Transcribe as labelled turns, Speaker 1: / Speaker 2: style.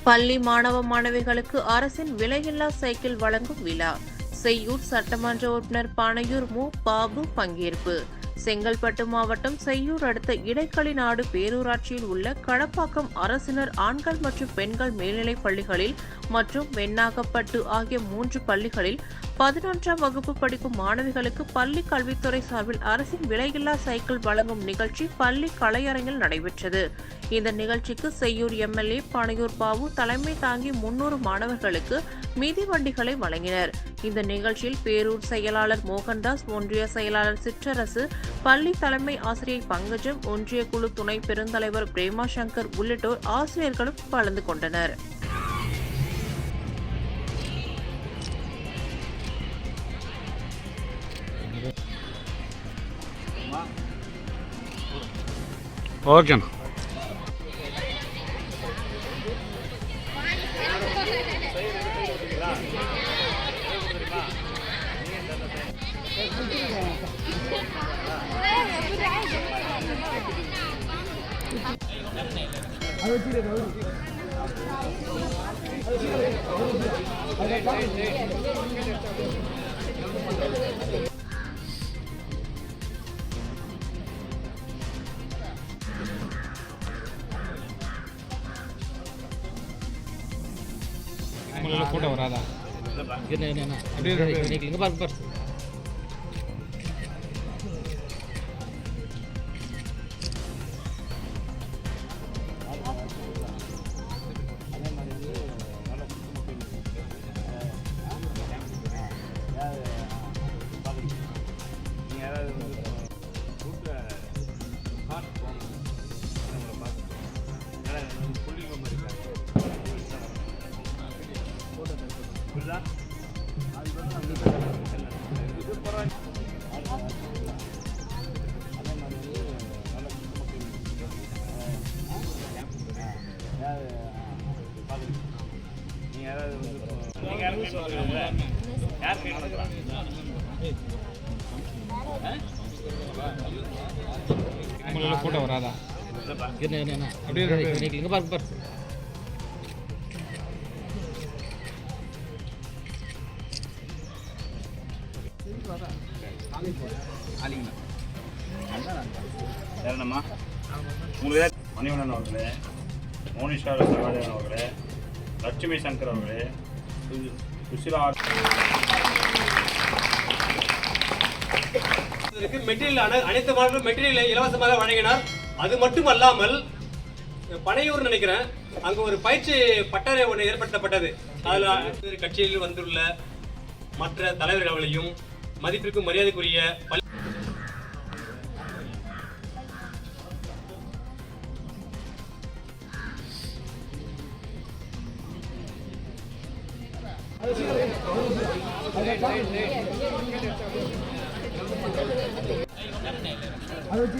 Speaker 1: பள்ளி மாணவ மாணவிகளுக்கு அரசின் விலையில்லா சைக்கிள் வழங்கும் விழா. செய்யூர் சட்டமன்ற உறுப்பினர் பனையூர் மு. பாபு பங்கேற்பு. செங்கல்பட்டு மாவட்டம் செய்யூர் அடுத்த இடைக்களிநாடு பேரூராட்சியில் உள்ள கடப்பாக்கம் அரசினர் ஆண்கள் மற்றும் பெண்கள் மேல்நிலைப் பள்ளிகளில் மற்றும் வெண்ணாகப்பட்டு ஆகிய 3 பள்ளிகளில் 11ஆம் வகுப்பு படிக்கும் மாணவிகளுக்கு பள்ளி கல்வித்துறை சார்பில் அரசின் விலையில்லா சைக்கிள் வழங்கும் நிகழ்ச்சி பள்ளி கலையரங்கில் நடைபெற்றது. இந்த நிகழ்ச்சிக்கு செய்யூர் எம்எல்ஏ பனையூர் பாபு தலைமை தாங்கி 300 மாணவர்களுக்கு மிதிவண்டிகளை வழங்கினர். இந்த நிகழ்ச்சியில் பேரூர் செயலாளர் மோகன்தாஸ், ஒன்றிய செயலாளர் சிற்றரசு, பள்ளி தலைமை ஆசிரியை பங்கஜம், ஒன்றிய குழு துணை பெருந்தலைவர் பிரேமா சங்கர் உள்ளிட்டோர் ஆசிரியர்களும் கலந்து கொண்டனர்.
Speaker 2: ஓகேண்ணா. போட்டோ வராதா? இங்க பாரு. போட்டோ வராதா? இங்க பாரு.
Speaker 3: மணிவண்ணன் அவர்களே, மோனிஷா சகாதேவன் அவர்களே, லட்சுமி சங்கர் அவர்களே, சுசிலா
Speaker 4: மெட்டீரியல் அனைத்து மாணவர்களும் மெட்டீரியலை இலவசமாக வழங்கினார். அது மட்டுமல்லாமல் பனையூர் நினைக்கிறேன், அங்கு ஒரு பயிற்சி பட்டறை ஒன்று ஏற்படுத்தப்பட்டது. அதில் கட்சியில் வந்துள்ள மற்ற தலைவர்களையும் மதிப்பிற்கும் மரியாதைக்குரிய
Speaker 5: அது